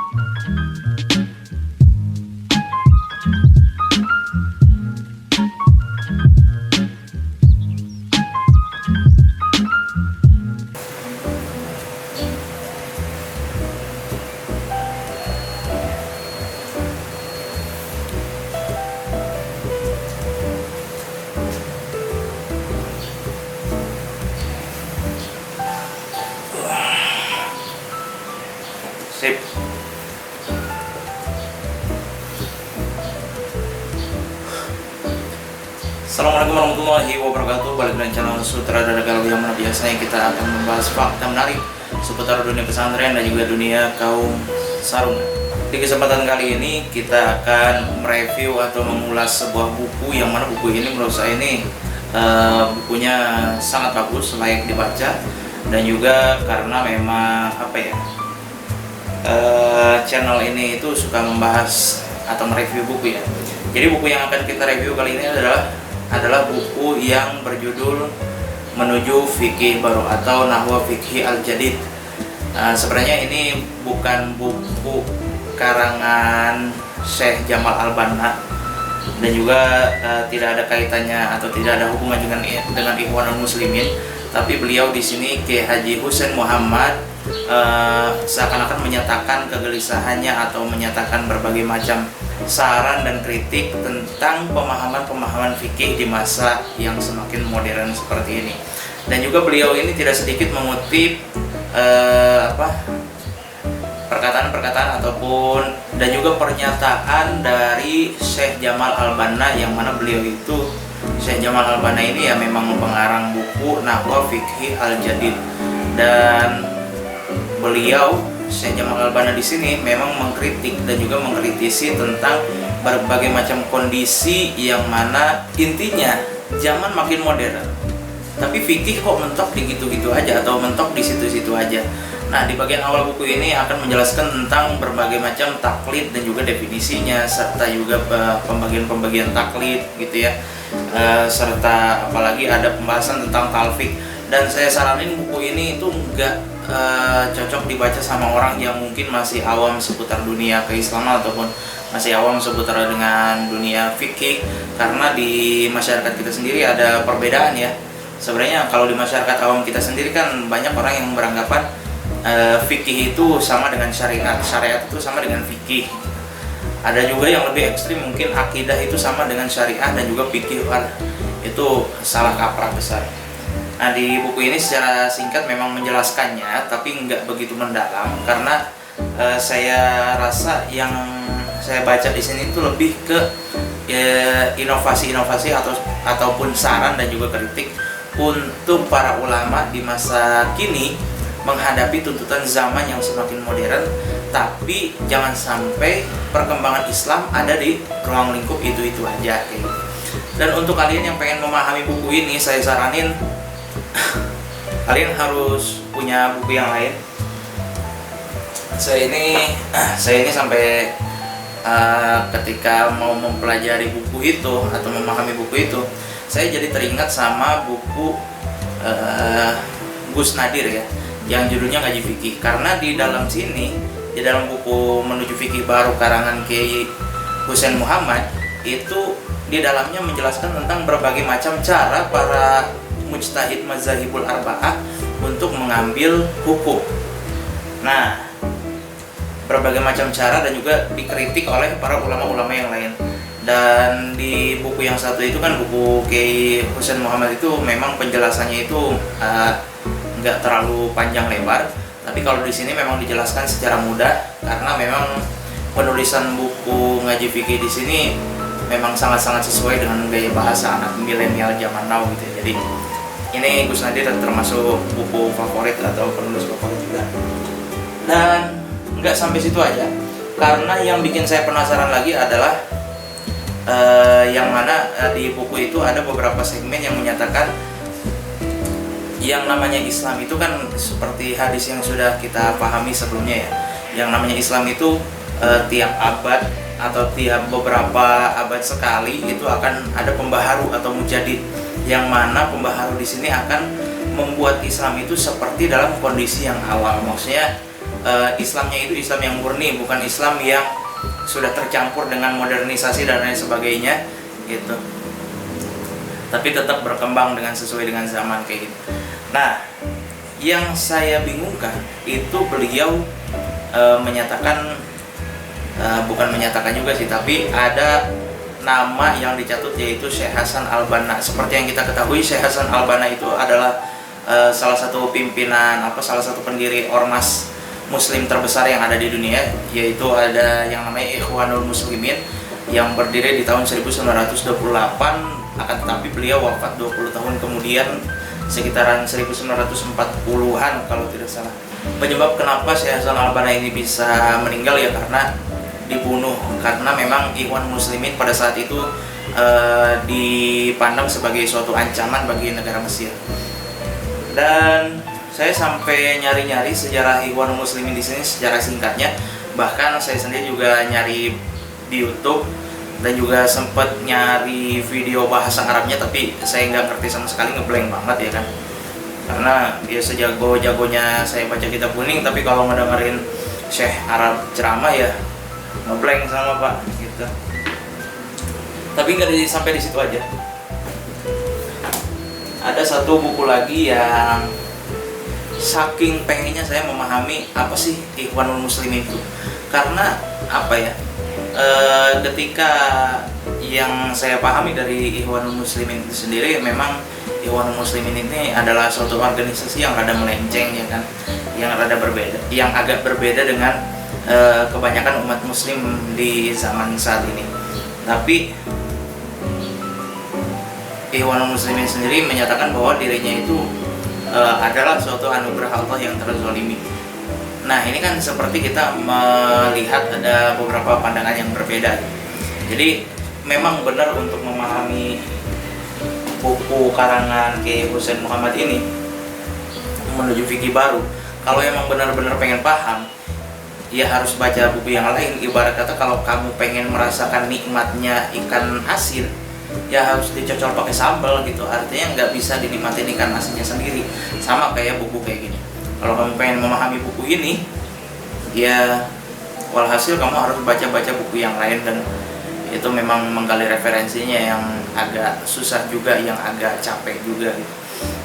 Sip. Assalamualaikum warahmatullahi wabarakatuh. Balik dengan channel Sutradara Galau, yang mana biasanya kita akan membahas fakta menarik seputar dunia pesantren dan juga dunia kaum sarung. Di kesempatan kali ini kita akan mereview atau mengulas sebuah buku, yang mana buku ini menurut saya ini bukunya sangat bagus, layak dibaca, dan juga karena memang channel ini itu suka membahas atau mereview buku ya. Jadi buku yang akan kita review kali ini adalah buku yang berjudul Menuju Fikih Baru atau Nahwa Fikhi Al-Jadid. Sebenarnya ini bukan buku karangan Syekh Jamal Al-Banna, dan juga tidak ada kaitannya atau tidak ada hubungan dengan Ikhwanul Muslimin, tapi beliau di sini Kiai Haji Husein Muhammad seakan-akan menyatakan kegelisahannya atau menyatakan berbagai macam saran dan kritik tentang pemahaman fikih di masa yang semakin modern seperti ini. Dan juga beliau ini tidak sedikit mengutip perkataan-perkataan ataupun dan juga pernyataan dari Syekh Jamal Al-Banna, yang mana beliau itu Syekh Jamal Al-Banna ini ya memang pengarang buku Nahwa Fikhi Al-Jadid. Dan beliau Syekh Jamal Al-Banna di sini memang mengkritik dan juga mengkritisi tentang berbagai macam kondisi, yang mana intinya zaman makin modern, tapi fikih kok mentok di gitu-gitu aja atau mentok di situ-situ aja. Nah, di bagian awal buku ini akan menjelaskan tentang berbagai macam taklid dan juga definisinya, serta juga pembagian-pembagian taklid gitu ya, serta apalagi ada pembahasan tentang talfik. Dan saya saranin buku ini itu enggak cocok dibaca sama orang yang mungkin masih awam seputar dunia keislaman ataupun masih awam seputar dengan dunia fikih, karena di masyarakat kita sendiri ada perbedaan ya. Sebenarnya kalau di masyarakat awam kita sendiri kan banyak orang yang beranggapan fikih itu sama dengan syariat, syariat itu sama dengan fikih. Ada juga yang lebih ekstrim, mungkin akidah itu sama dengan syariah dan juga fikih. Itu salah kaprah besar. Nah, di buku ini secara singkat memang menjelaskannya, tapi nggak begitu mendalam, karena saya rasa yang saya baca di sini itu lebih ke inovasi-inovasi ataupun saran dan juga kritik untuk para ulama di masa kini menghadapi tuntutan zaman yang semakin modern, tapi jangan sampai perkembangan Islam ada di ruang lingkup itu-itu aja kayak gitu. Dan untuk kalian yang pengen memahami buku ini, saya saranin kalian harus punya buku yang lain. Saya ini sampai ketika mau mempelajari buku itu atau memahami buku itu, saya jadi teringat sama buku Gus Nadir ya, yang judulnya Ngaji Fikih. Karena di dalam sini, di dalam buku Menuju Fikih Baru karangan Kiai Husein Muhammad, itu di dalamnya menjelaskan tentang berbagai macam cara para mujtahid mazhabul arba'ah untuk mengambil hukum. Nah, berbagai macam cara dan juga dikritik oleh para ulama-ulama yang lain. Dan di buku yang satu itu kan buku Kiai Husein Muhammad itu memang penjelasannya itu nggak terlalu panjang lebar, tapi kalau di sini memang dijelaskan secara mudah, karena memang penulisan buku Ngaji Fikih di sini memang sangat-sangat sesuai dengan gaya bahasa anak milenial zaman now gitu ya. Jadi ini Gus Nadir termasuk buku favorit atau penulis favorit juga. Dan nggak sampai situ aja, karena yang bikin saya penasaran lagi adalah yang mana di buku itu ada beberapa segmen yang menyatakan yang namanya Islam itu kan seperti hadis yang sudah kita pahami sebelumnya ya. Yang namanya Islam itu tiap abad atau tiap beberapa abad sekali itu akan ada pembaharu atau mujadid, yang mana pembaharu di sini akan membuat Islam itu seperti dalam kondisi yang awal. Maksudnya Islamnya itu Islam yang murni, bukan Islam yang sudah tercampur dengan modernisasi dan lain sebagainya gitu. Tapi tetap berkembang dengan sesuai dengan zaman kayak gitu. Nah, yang saya bingungkan itu beliau menyatakan, bukan menyatakan juga sih, tapi ada nama yang dicatut yaitu Syekh Hasan Al-Banna. Seperti yang kita ketahui, Syekh Hasan Al-Banna itu adalah salah satu pimpinan salah satu pendiri ormas muslim terbesar yang ada di dunia, yaitu ada yang namanya Ikhwanul Muslimin yang berdiri di tahun 1928, akan tetapi beliau wafat 20 tahun kemudian sekitaran 1940-an kalau tidak salah. Penyebab kenapa Syekh Hasan Al-Banna ini bisa meninggal ya karena dibunuh, karena memang Ikhwan Muslimin pada saat itu dipandang sebagai suatu ancaman bagi negara Mesir. Dan saya sampai nyari-nyari sejarah Ikhwan Muslimin di sini secara singkatnya. Bahkan saya sendiri juga nyari di YouTube dan juga sempat nyari video bahasa Arabnya, tapi saya nggak ngerti sama sekali, ngeblank banget ya kan. Karena ya sejago-jagonya saya baca kitab kuning, tapi kalau ngedengerin Syekh Arab ceramah ya ngeblank sama Pak gitu. Tapi nggak sampai di situ aja. Ada satu buku lagi yang saking pengennya saya memahami apa sih Ikhwanul Muslimin itu, karena apa ya, ketika yang saya pahami dari Ikhwanul Muslimin itu sendiri, memang Ikhwanul Muslimin ini adalah suatu organisasi yang rada melenceng ya kan, yang rada berbeda, yang agak berbeda dengan kebanyakan umat muslim di zaman saat ini. Tapi Ikhwanul Muslimin sendiri menyatakan bahwa dirinya itu adalah suatu anugerah Allah yang terzalimi. Nah, ini kan seperti kita melihat ada beberapa pandangan yang berbeda. Jadi memang benar untuk memahami buku karangan Kiai Husain Muhammad ini menuju fikih baru, kalau emang benar-benar pengen paham, ya harus baca buku yang lain. Ibarat kata kalau kamu pengen merasakan nikmatnya ikan asin, ya harus dicocol pakai sambal gitu. Artinya nggak bisa dinikmatin ikan asinnya sendiri. Sama kayak buku kayak gini. Kalau kamu pengen memahami buku ini, ya walhasil kamu harus baca-baca buku yang lain, dan itu memang menggali referensinya yang agak susah juga, yang agak capek juga gitu.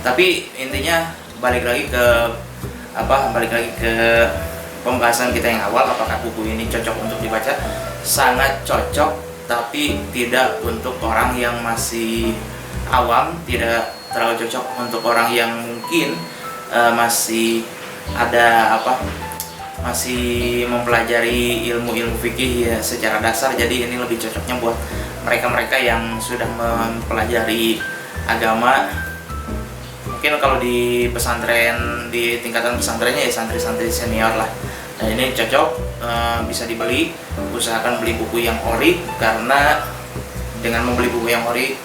Tapi intinya balik lagi ke pembahasan kita yang awal, apakah buku ini cocok untuk dibaca? Sangat cocok, tapi tidak untuk orang yang masih awam, tidak terlalu cocok untuk orang yang mungkin masih masih mempelajari ilmu-ilmu fikih ya secara dasar. Jadi ini lebih cocoknya buat mereka-mereka yang sudah mempelajari agama. Mungkin kalau di pesantren, di tingkatan pesantrennya ya santri-santri senior lah. Nah, ini cocok, bisa dibeli. Usahakan beli buku yang ori, karena dengan membeli buku yang ori,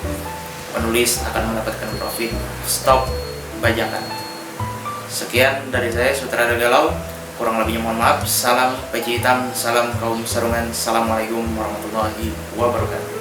penulis akan mendapatkan profit. Stop bajakan. Sekian dari saya, Sutradara Galau. Kurang lebihnya mohon maaf. Salam peci hitam, salam kaum sarungan. Assalamualaikum warahmatullahi wabarakatuh.